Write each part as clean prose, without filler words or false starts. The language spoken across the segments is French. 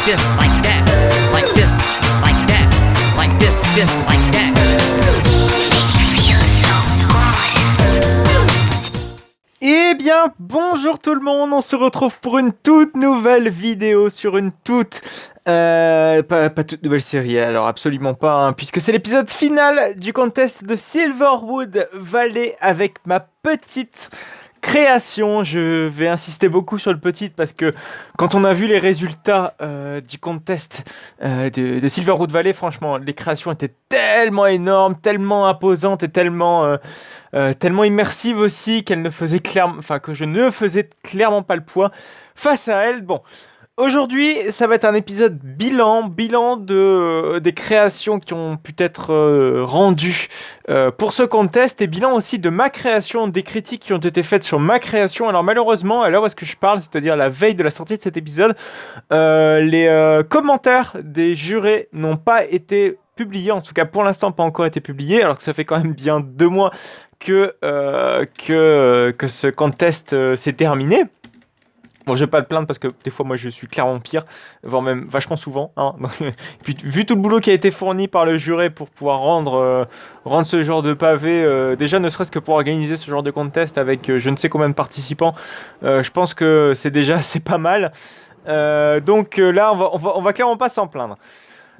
this, like that, like this, like that, like this, like that. Eh bien, bonjour tout le monde, on se retrouve pour une toute nouvelle vidéo sur une toute... pas toute nouvelle série, alors absolument pas, hein, puisque c'est l'épisode final du contest de Silverwood Valley avec ma petite création. Je vais insister beaucoup sur le petit parce que quand on a vu les résultats du contest de Silverwood Valley, franchement, les créations étaient tellement énormes, tellement imposantes et tellement immersive aussi qu'elle ne faisait que je ne faisais clairement pas le poids face à elle. Bon, aujourd'hui, ça va être un épisode bilan des créations qui ont pu être rendues pour ce contest et bilan aussi de ma création, des critiques qui ont été faites sur ma création. Alors malheureusement, à l'heure où est-ce que je parle, c'est-à-dire la veille de la sortie de cet épisode, les commentaires des jurés n'ont pas été publiés, en tout cas pour l'instant pas encore été publiés, alors que ça fait quand même bien 2 mois que ce contest s'est terminé. Bon, je vais pas le plaindre parce que des fois moi je suis clairement pire, voire même vachement souvent, hein. Puis, vu tout le boulot qui a été fourni par le juré pour pouvoir rendre ce genre de pavé, déjà ne serait-ce que pour organiser ce genre de contest avec je ne sais combien de participants, je pense que c'est pas mal. Donc là on va clairement pas s'en plaindre.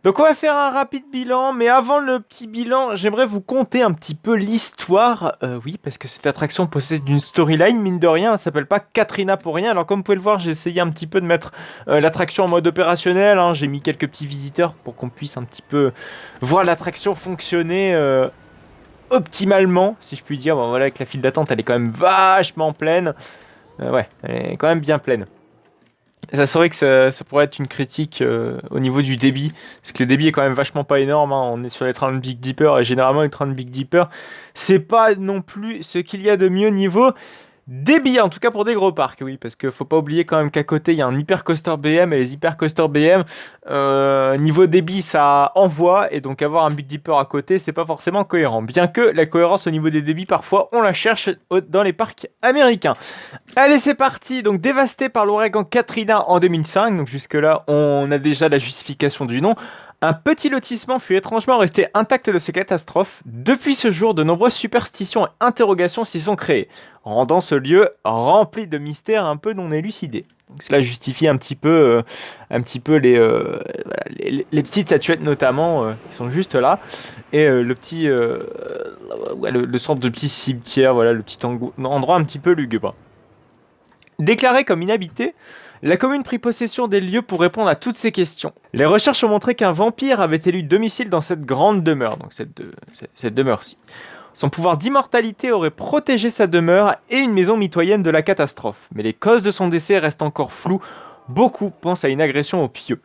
Donc on va faire un rapide bilan, mais avant le petit bilan, j'aimerais vous conter un petit peu l'histoire. Oui, parce que cette attraction possède une storyline, mine de rien, elle s'appelle pas Katrina pour rien. Alors comme vous pouvez le voir, j'ai essayé un petit peu de mettre l'attraction en mode opérationnel, hein. J'ai mis quelques petits visiteurs pour qu'on puisse un petit peu voir l'attraction fonctionner optimalement, si je puis dire. Bon voilà, avec la file d'attente, elle est quand même vachement pleine. Ouais, elle est quand même bien pleine. Ça serait que ça pourrait être une critique au niveau du débit, parce que le débit est quand même vachement pas énorme, hein. On est sur les trains de Big Dipper, et généralement les trains de Big Dipper, c'est pas non plus ce qu'il y a de mieux niveau débit, en tout cas pour des gros parcs, oui, parce que faut pas oublier quand même qu'à côté il y a un hypercoaster BM, et les hypercoasters BM, niveau débit ça envoie, et donc avoir un Big Dipper à côté c'est pas forcément cohérent, bien que la cohérence au niveau des débits parfois on la cherche dans les parcs américains. Allez, c'est parti. Donc dévasté par l'ouragan Katrina en 2005, donc jusque là on a déjà la justification du nom. Un petit lotissement fut étrangement resté intact de ces catastrophes. Depuis ce jour, de nombreuses superstitions et interrogations s'y sont créées, rendant ce lieu rempli de mystères un peu non élucidés. Donc cela justifie un petit peu les petites statuettes notamment qui sont juste là, et le petit le centre de petit cimetière, voilà, le petit endroit un petit peu lugubre. Déclaré comme inhabité, la commune prit possession des lieux pour répondre à toutes ces questions. Les recherches ont montré qu'un vampire avait élu domicile dans cette grande demeure, donc cette demeure-ci. Son pouvoir d'immortalité aurait protégé sa demeure et une maison mitoyenne de la catastrophe, mais les causes de son décès restent encore floues. Beaucoup pensent à une agression aux pieux.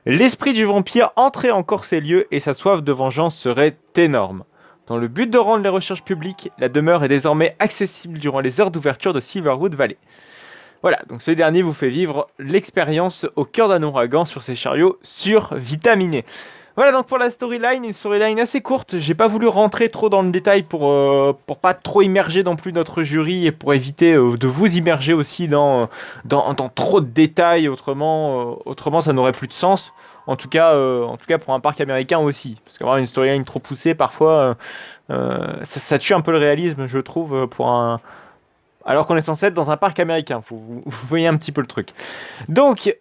L'esprit du vampire entrait encore ces lieux et sa soif de vengeance serait énorme. Dans le but de rendre les recherches publiques, la demeure est désormais accessible durant les heures d'ouverture de Silverwood Valley. Voilà, donc ce dernier vous fait vivre l'expérience au cœur d'un ouragan sur ses chariots survitaminés. Voilà donc pour la storyline, une storyline assez courte. J'ai pas voulu rentrer trop dans le détail pour pas trop immerger non plus notre jury et pour éviter de vous immerger aussi dans trop de détails, autrement ça n'aurait plus de sens. En tout cas pour un parc américain aussi, parce qu'avoir une storyline trop poussée parfois ça tue un peu le réalisme, je trouve, alors qu'on est censé être dans un parc américain. Vous voyez un petit peu le truc. Donc,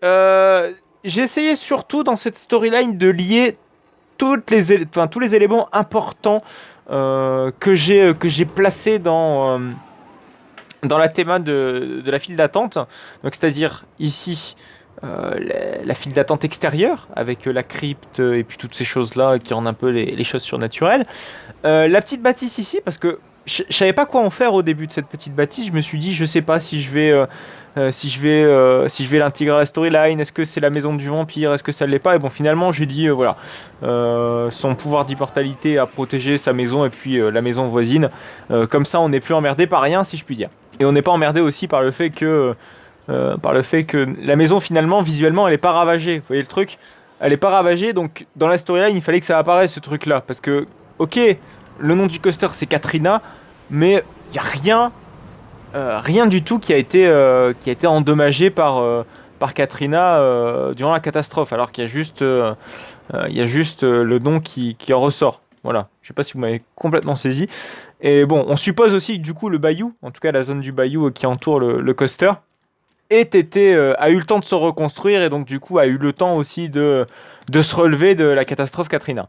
j'ai essayé surtout dans cette storyline de lier tous les éléments importants que j'ai placés dans la théma de la file d'attente. Donc, c'est-à-dire ici la file d'attente extérieure avec la crypte et puis toutes ces choses-là qui rendent un peu les choses surnaturelles. La petite bâtisse ici, parce que je savais pas quoi en faire au début de cette petite bâtisse. Je me suis dit, je sais pas si je vais l'intégrer à la storyline. Est-ce que c'est la maison du vampire? Est-ce que ça l'est pas? Et bon, finalement, j'ai dit voilà, son pouvoir d'immortalité a protégé sa maison et puis la maison voisine. Comme ça, on n'est plus emmerdé par rien, si je puis dire. Et on n'est pas emmerdé aussi par le fait que la maison finalement, visuellement, elle est pas ravagée. Vous voyez le truc? Elle est pas ravagée. Donc, dans la storyline, il fallait que ça apparaisse ce truc-là, parce que ok. Le nom du coaster c'est Katrina, mais il n'y a rien du tout qui a été endommagé par par Katrina durant la catastrophe, alors qu'il y a juste, le nom qui en ressort. Voilà, je sais pas si vous m'avez complètement saisi. Et bon, on suppose aussi que du coup le bayou, en tout cas la zone du bayou qui entoure le coaster, a eu le temps de se reconstruire et donc du coup a eu le temps aussi de se relever de la catastrophe Katrina.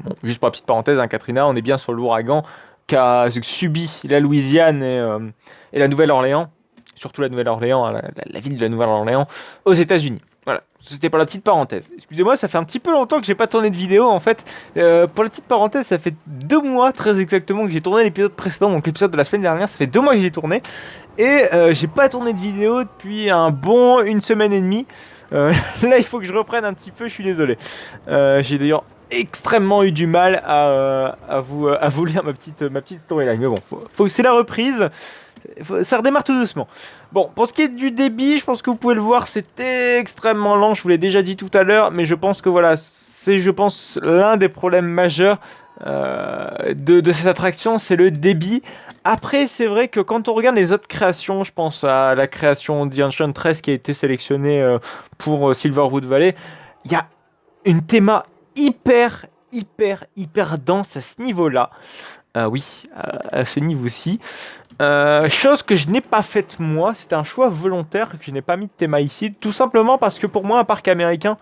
Bon, juste pour la petite parenthèse, hein, Katrina, on est bien sur l'ouragan qu'a subi la Louisiane et la Nouvelle-Orléans, surtout la Nouvelle-Orléans, hein, la ville de la Nouvelle-Orléans, aux États-Unis. Voilà, c'était pour la petite parenthèse. Excusez-moi, ça fait un petit peu longtemps que j'ai pas tourné de vidéo en fait. Pour la petite parenthèse, ça fait 2 mois très exactement que j'ai tourné l'épisode précédent, donc l'épisode de la semaine dernière, ça fait 2 mois que j'ai tourné. Et j'ai pas tourné de vidéo depuis une semaine et demie. Là, il faut que je reprenne un petit peu, je suis désolé. J'ai d'ailleurs extrêmement eu du mal à vous lire ma petite storyline. Mais bon, c'est la reprise. Ça redémarre tout doucement. Bon, pour ce qui est du débit, je pense que vous pouvez le voir, c'est extrêmement lent. Je vous l'ai déjà dit tout à l'heure, mais je pense que voilà, c'est l'un des problèmes majeurs de cette attraction, c'est le débit. Après, c'est vrai que quand on regarde les autres créations, je pense à la création d'Enchantress qui a été sélectionnée pour Silverwood Valley, il y a une théma hyper dense à ce niveau-là. Oui, à ce niveau-ci. Chose que je n'ai pas faite moi, c'était un choix volontaire que je n'ai pas mis de théma ici, tout simplement parce que pour moi un parc américain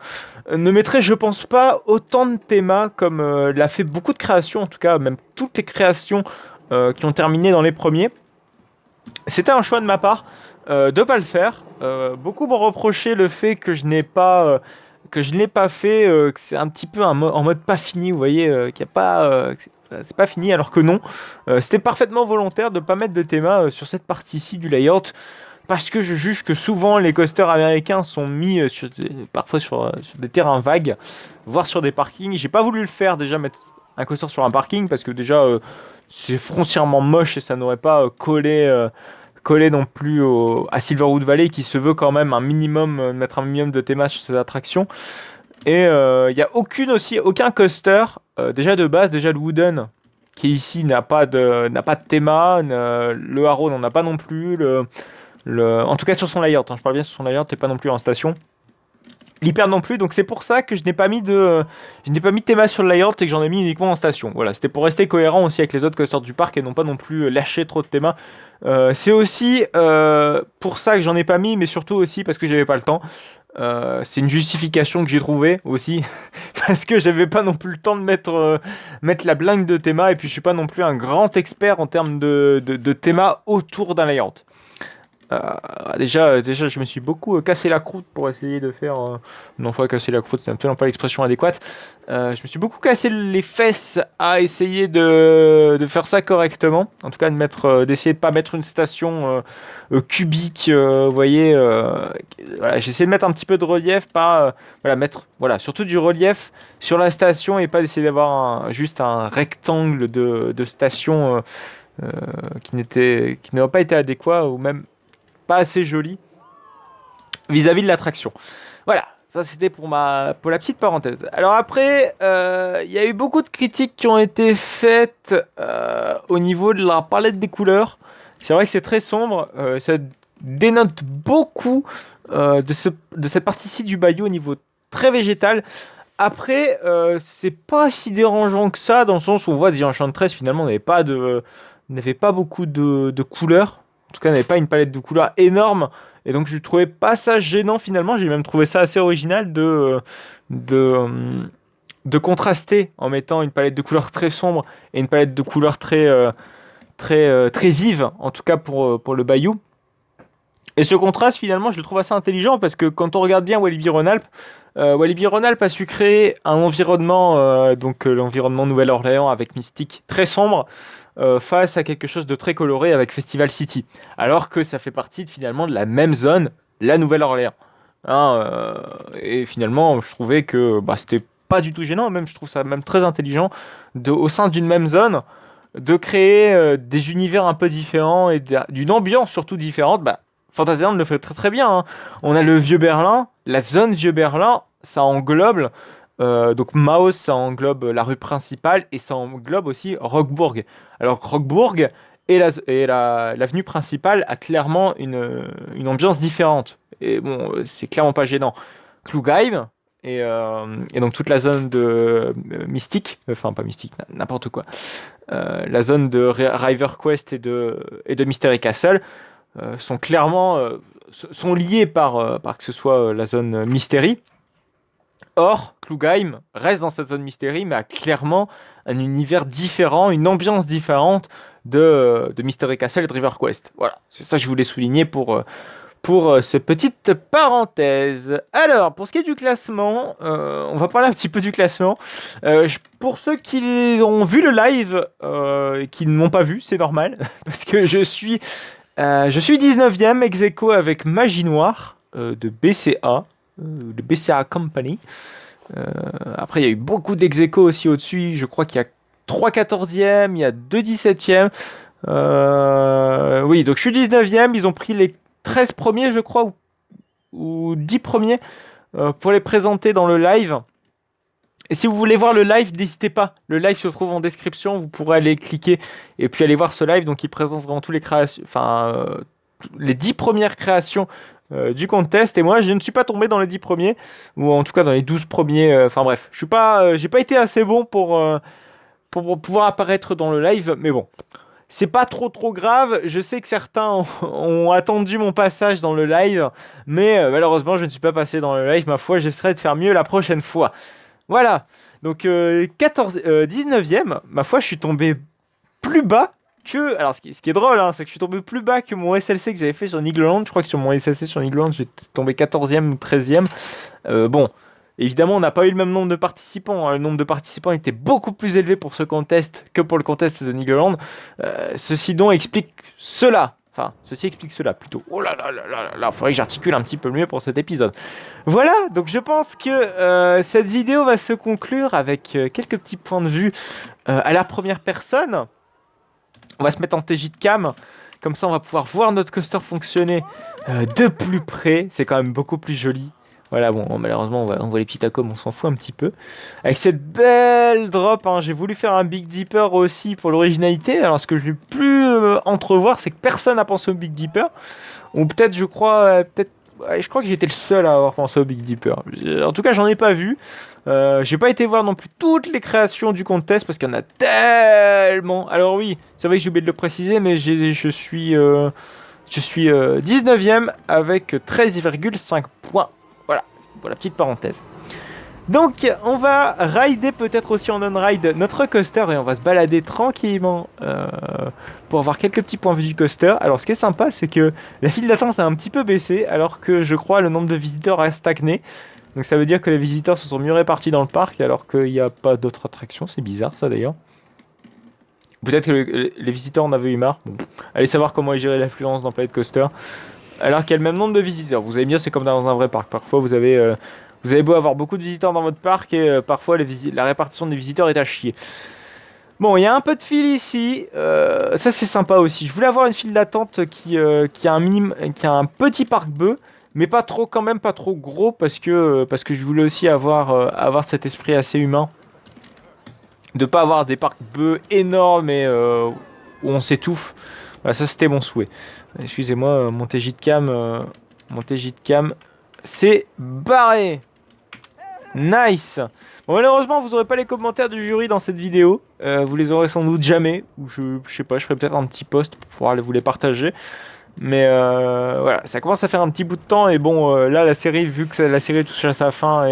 ne mettrait, je pense pas, autant de thémas comme l'a fait beaucoup de créations, en tout cas même toutes les créations qui ont terminé dans les premiers. C'était un choix de ma part de pas le faire. Beaucoup m'ont reproché le fait que je n'ai pas fait, que c'est un petit peu en mode pas fini, vous voyez, qu'il n'y a pas, c'est pas fini, alors que non. C'était parfaitement volontaire de ne pas mettre de théma sur cette partie-ci du layout, parce que je juge que souvent les coasters américains sont mis parfois sur des terrains vagues, voire sur des parkings. J'ai pas voulu le faire déjà, mettre un coaster sur un parking, parce que déjà c'est foncièrement moche et ça n'aurait pas collé non plus à Silverwood Valley, qui se veut quand même mettre un minimum de théma sur ses attractions. Et il n'y a aucun coaster, déjà de base, déjà le Wooden, qui ici n'a pas de théma, le Arrow n'en a pas non plus, en tout cas sur son layout, hein, je parle bien sur son layout et pas non plus en station. L'Hyper non plus, donc c'est pour ça que je n'ai pas mis de théma sur le layout et que j'en ai mis uniquement en station. Voilà, c'était pour rester cohérent aussi avec les autres coasters du parc et non pas non plus lâcher trop de théma. C'est aussi pour ça que j'en ai pas mis, mais surtout aussi parce que j'avais pas le temps. C'est une justification que j'ai trouvée aussi, parce que j'avais pas non plus le temps de mettre la blingue de théma, et puis je suis pas non plus un grand expert en termes de théma autour d'un layout. Déjà, je me suis beaucoup cassé la croûte pour essayer de faire... non, pas casser la croûte, c'est absolument pas l'expression adéquate. Je me suis beaucoup cassé les fesses à essayer de faire ça correctement. En tout cas, d'essayer de pas mettre une station cubique, vous voyez. Voilà, j'ai essayé de mettre un petit peu de relief, pas... mettre surtout du relief sur la station et pas d'essayer d'avoir juste un rectangle de station qui n'aurait pas été adéquat ou même pas assez joli vis-à-vis de l'attraction. Voilà, ça c'était pour la petite parenthèse. Alors après, il y a eu beaucoup de critiques qui ont été faites au niveau de la palette des couleurs. C'est vrai que c'est très sombre, ça dénote beaucoup de cette partie-ci du bayou au niveau très végétal. Après, c'est pas si dérangeant que ça, dans le sens où on voit The Enchantress finalement n'avait pas beaucoup de couleurs. En tout cas, n'avait pas une palette de couleurs énorme. Et donc, je ne trouvais pas ça gênant finalement. J'ai même trouvé ça assez original de contraster en mettant une palette de couleurs très sombre et une palette de couleurs très vive, en tout cas pour le bayou. Et ce contraste, finalement, je le trouve assez intelligent parce que quand on regarde bien Walibi Rhône-Alpes, Walibi Rhône-Alpes a su créer un environnement, l'environnement Nouvelle-Orléans avec Mystique, très sombre, face à quelque chose de très coloré avec Festival City, alors que ça fait partie finalement de la même zone, la Nouvelle-Orléans. Et finalement, je trouvais que c'était pas du tout gênant, même je trouve ça même très intelligent au sein d'une même zone de créer des univers un peu différents et d'une ambiance surtout différente. Fantasyland le fait très très bien. Hein. On a le Vieux Berlin, la zone Vieux Berlin, ça englobe donc Maus, ça englobe la rue principale et ça englobe aussi Roquebourg. Alors Roquebourg et l'avenue principale a clairement une ambiance différente. et bon, c'est clairement pas gênant. Klugheim, et donc toute la zone de Mystique, enfin pas Mystique, n'importe quoi. La zone de River Quest et de Mystery Castle sont clairement sont liés par que ce soit la zone Mystery. Or, Klugheim reste dans cette zone Mystery, mais a clairement un univers différent, une ambiance différente de Mystery Castle et de River Quest. Voilà, c'est ça que je voulais souligner pour cette petite parenthèse. Alors, pour ce qui est du classement, on va parler un petit peu du classement. Pour ceux qui ont vu le live et qui ne m'ont pas vu, c'est normal, parce que je suis 19e ex aequo avec Magie Noire de BCA, de BCA Company. Après, il y a eu beaucoup d'ex aequo aussi au-dessus. Je crois qu'il y a 3 14e, il y a 2 17e. Oui, donc je suis 19e. Ils ont pris les 13 premiers, je crois, ou 10 premiers pour les présenter dans le live. Et si vous voulez voir le live, n'hésitez pas. Le live se trouve en description. Vous pourrez aller cliquer et puis aller voir ce live. Donc, il présente vraiment tous les créations, les 10 premières créations du contest. Et moi, je ne suis pas tombé dans les 10 premiers, ou en tout cas dans les 12 premiers. Enfin bref, j'ai pas été assez bon pour pouvoir apparaître dans le live. Mais bon, c'est pas trop grave. Je sais que certains ont attendu mon passage dans le live, mais malheureusement, je ne suis pas passé dans le live. Ma foi, j'essaierai de faire mieux la prochaine fois. Voilà. Donc 19e, ma foi, je suis tombé plus bas que... Alors, ce qui est drôle, hein, c'est que je suis tombé plus bas que mon SLC que j'avais fait sur Nigloland. Je crois que sur mon SLC sur Nigloland, j'étais tombé 14e ou 13e. Bon, évidemment, on n'a pas eu le même nombre de participants. Hein. Le nombre de participants était beaucoup plus élevé pour ce contest que pour le contest de Nigloland. Ceci explique cela. Enfin, ceci explique cela plutôt. Oh là là là là là, faudrait que j'articule un petit peu mieux pour cet épisode. Voilà, donc je pense que cette vidéo va se conclure avec quelques petits points de vue à la première personne. On va se mettre en TJ de cam, comme ça on va pouvoir voir notre coaster fonctionner de plus près. C'est quand même beaucoup plus joli. Voilà, bon, malheureusement on voit les petits tacos, on s'en fout un petit peu. Avec cette belle drop, hein, j'ai voulu faire un Big Dipper aussi pour l'originalité. Alors ce que je n'ai plus entrevoir, c'est que personne n'a pensé au Big Dipper. Ou peut-être, je crois que j'étais le seul à avoir pensé au Big Dipper. En tout cas, j'en ai pas vu. J'ai pas été voir non plus toutes les créations du contest parce qu'il y en a tellement. Alors oui, c'est vrai que j'ai oublié de le préciser, mais je suis 19e avec 13,5 points. Voilà, pour la petite parenthèse. Donc, on va rider peut-être aussi en on-ride notre coaster et on va se balader tranquillement pour avoir quelques petits points de vue du coaster. Alors, ce qui est sympa, c'est que la file d'attente a un petit peu baissé, alors que je crois le nombre de visiteurs a stagné. Donc, ça veut dire que les visiteurs se sont mieux répartis dans le parc, alors qu'il n'y a pas d'autres attractions. C'est bizarre, ça d'ailleurs. Peut-être que les visiteurs en avaient eu marre. Bon, allez savoir comment est gérée l'affluence dans Planet Coaster. Alors qu'il y a le même nombre de visiteurs. Vous allez me dire, c'est comme dans un vrai parc. Parfois, vous avez beau avoir beaucoup de visiteurs dans votre parc et parfois la répartition des visiteurs est à chier. Bon, il y a un peu de file ici. Ça, c'est sympa aussi. Je voulais avoir une file d'attente qui a un petit parc bœuf, mais pas trop gros parce que je voulais aussi avoir cet esprit assez humain. De pas avoir des parcs bœufs énormes et où on s'étouffe. Voilà, ça c'était mon souhait. Excusez-moi, mon TJ de cam, c'est barré. Nice. Bon, malheureusement, vous n'aurez pas les commentaires du jury dans cette vidéo. Vous les aurez sans doute jamais. Ou je sais pas, je ferai peut-être un petit post pour pouvoir vous les partager. Mais voilà, ça commence à faire un petit bout de temps. Et bon, là, la série, vu que la série touche à sa fin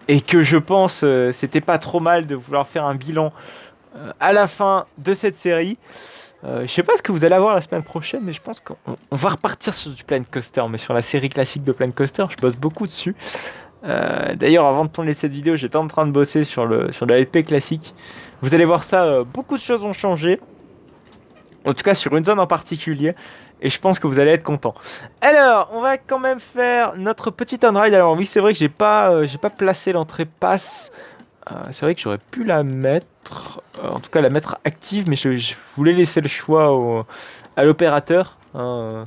et que je pense c'était pas trop mal de vouloir faire un bilan à la fin de cette série. Je sais pas ce que vous allez avoir la semaine prochaine, mais je pense qu'on va repartir sur du Planet Coaster, mais sur la série classique de Planet Coaster, je bosse beaucoup dessus. D'ailleurs, avant de tourner cette vidéo, j'étais en train de bosser sur la LP classique. Vous allez voir ça, beaucoup de choses ont changé. En tout cas, sur une zone en particulier. Et je pense que vous allez être content. Alors, on va quand même faire notre petit on-ride. Alors oui, c'est vrai que j'ai pas placé l'entrée passe. C'est vrai que j'aurais pu la mettre, en tout cas la mettre active, mais je voulais laisser le choix à l'opérateur, hein,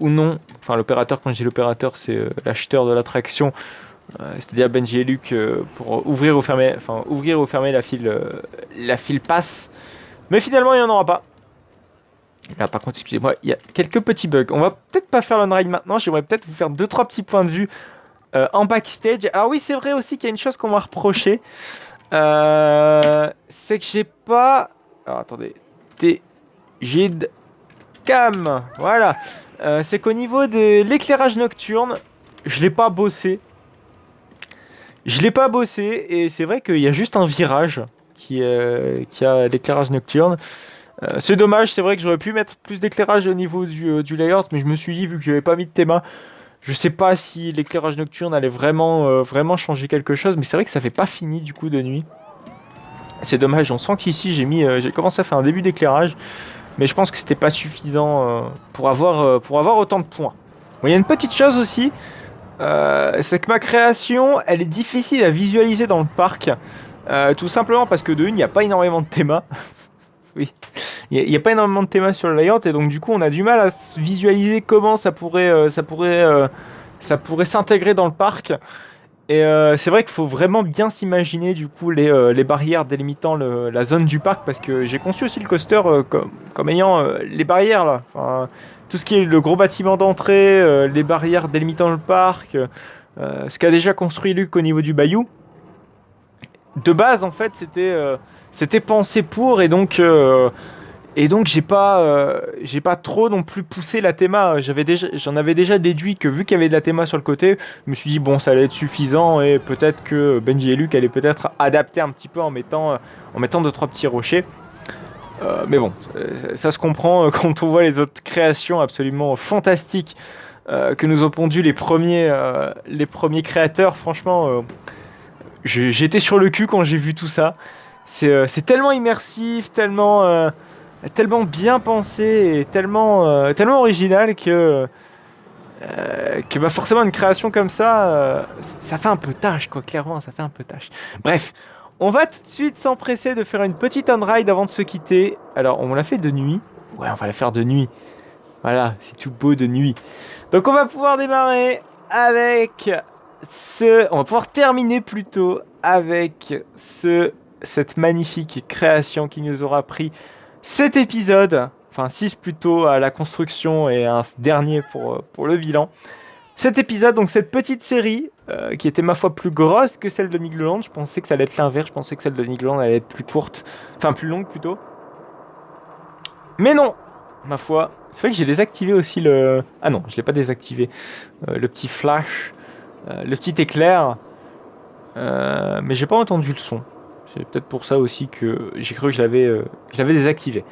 ou non. Enfin, l'opérateur, quand je dis l'opérateur, c'est l'acheteur de l'attraction, c'est-à-dire Benji et Luc, pour ouvrir ou fermer la file passe. Mais finalement, il n'y en aura pas. Là, par contre, excusez-moi, il y a quelques petits bugs. On va peut-être pas faire l'on-ride maintenant. J'aimerais peut-être vous faire 2-3 petits points de vue en backstage. Alors oui, c'est vrai aussi qu'il y a une chose qu'on m'a reproché. C'est que j'ai pas... Alors attendez. Gid Cam. Voilà. C'est qu'au niveau de l'éclairage nocturne, je l'ai pas bossé. Et c'est vrai qu'il y a juste un virage qui a l'éclairage nocturne. C'est dommage, c'est vrai que j'aurais pu mettre plus d'éclairage au niveau du layout, mais je me suis dit, vu que j'avais pas mis de théma, je sais pas si l'éclairage nocturne allait vraiment changer quelque chose, mais c'est vrai que ça fait pas fini du coup de nuit. C'est dommage, on sent qu'ici j'ai commencé à faire un début d'éclairage, mais je pense que c'était pas suffisant pour avoir autant de points. Bon, il y a une petite chose aussi, c'est que ma création, elle est difficile à visualiser dans le parc, tout simplement parce que de une, il n'y a pas énormément de thémas. Oui, il n'y a pas énormément de thémas sur le layout et donc du coup on a du mal à visualiser comment ça pourrait s'intégrer dans le parc. Et c'est vrai qu'il faut vraiment bien s'imaginer du coup les barrières délimitant la zone du parc parce que j'ai conçu aussi le coaster comme ayant les barrières là. Enfin, tout ce qui est le gros bâtiment d'entrée, les barrières délimitant le parc, ce qu'a déjà construit Luc au niveau du bayou. De base en fait c'était pensé pour et donc j'ai pas trop non plus poussé la théma. J'en avais déjà déduit que vu qu'il y avait de la théma sur le côté, je me suis dit bon ça allait être suffisant et peut-être que Benji et Luc allaient peut-être adapter un petit peu en mettant 2-3 petits rochers. Mais bon, ça se comprend quand on voit les autres créations absolument fantastiques que nous ont pondu les premiers créateurs. Franchement, j'étais sur le cul quand j'ai vu tout ça. C'est tellement immersif, tellement bien pensé et tellement original que bah forcément une création comme ça, ça fait un peu tâche quoi, clairement ça fait un peu tâche. Bref, on va tout de suite s'empresser de faire une petite on-ride avant de se quitter. Alors on l'a fait de nuit, ouais on va la faire de nuit, voilà c'est tout beau de nuit. Donc on va pouvoir démarrer avec on va pouvoir terminer plutôt avec cette magnifique création qui nous aura pris 7 épisodes, enfin 6 plutôt à la construction et un dernier pour le bilan. 7 épisodes, donc cette petite série qui était ma foi plus grosse que celle de Nigloland. Je pensais que ça allait être l'inverse, je pensais que celle de Nigloland allait être plus courte, enfin plus longue plutôt. Mais non, ma foi. C'est vrai que j'ai désactivé aussi le... Ah non, je l'ai pas désactivé. Le petit flash, le petit éclair. Mais j'ai pas entendu le son. C'est peut-être pour ça aussi que j'ai cru que je l'avais désactivé.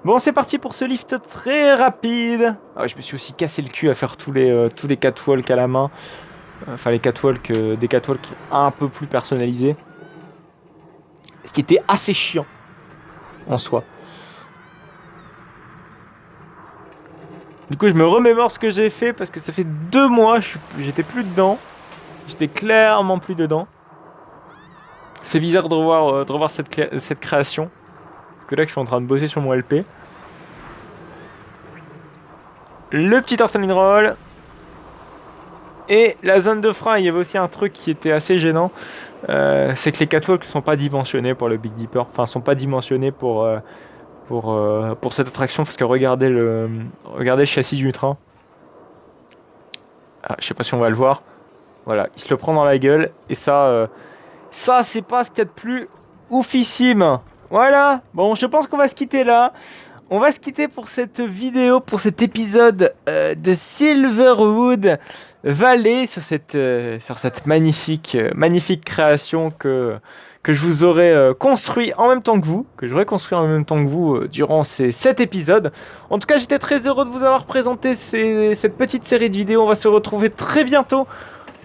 Bon, c'est parti pour ce lift très rapide. Ah, je me suis aussi cassé le cul à faire tous les catwalks à la main. Enfin, des catwalks un peu plus personnalisés. Ce qui était assez chiant en soi. Du coup, je me remémore ce que j'ai fait parce que ça fait 2 mois, j'étais plus dedans. J'étais clairement plus dedans. C'est bizarre de revoir cette création. Parce que là, je suis en train de bosser sur mon LP. Le petit turtle roll. Et la zone de frein, il y avait aussi un truc qui était assez gênant. C'est que les catwalks ne sont pas dimensionnés pour le Big Dipper. Enfin, sont pas dimensionnés pour cette attraction. Parce que regardez le châssis du train. Ah, je sais pas si on va le voir. Voilà, il se le prend dans la gueule. Et ça, c'est pas ce qu'il y a de plus oufissime. Voilà. Bon, je pense qu'on va se quitter là. On va se quitter pour cette vidéo, pour cet épisode de Silverwood Valley sur cette magnifique création que je vous aurais construit en même temps que vous, durant ces 7 épisodes. En tout cas, j'étais très heureux de vous avoir présenté cette petite série de vidéos. On va se retrouver très bientôt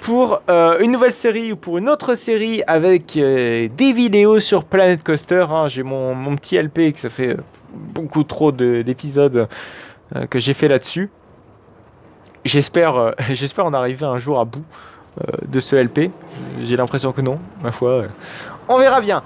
pour une nouvelle série ou pour une autre série avec des vidéos sur Planet Coaster. Hein. J'ai mon petit LP que ça fait beaucoup trop d'épisodes que j'ai fait là-dessus. J'espère en arriver un jour à bout de ce LP. J'ai l'impression que non, ma foi. On verra bien.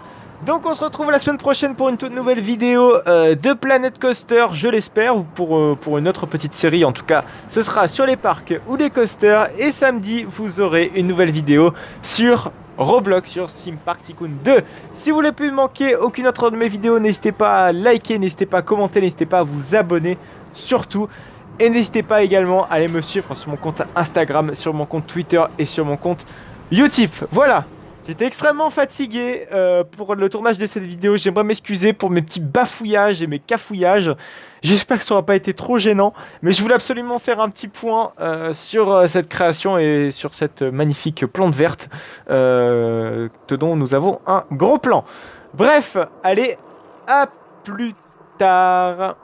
Donc on se retrouve la semaine prochaine pour une toute nouvelle vidéo de Planet Coaster, je l'espère, ou pour une autre petite série. En tout cas, ce sera sur les parcs ou les coasters. Et samedi, vous aurez une nouvelle vidéo sur Roblox, sur Sim Park Tycoon 2. Si vous voulez plus manquer aucune autre de mes vidéos, n'hésitez pas à liker, n'hésitez pas à commenter, n'hésitez pas à vous abonner surtout. Et n'hésitez pas également à aller me suivre sur mon compte Instagram, sur mon compte Twitter et sur mon compte Utip. Voilà. J'étais extrêmement fatigué pour le tournage de cette vidéo. J'aimerais m'excuser pour mes petits bafouillages et mes cafouillages. J'espère que ça n'aura pas été trop gênant. Mais je voulais absolument faire un petit point sur cette création et sur cette magnifique plante verte dont nous avons un gros plan. Bref, allez, à plus tard.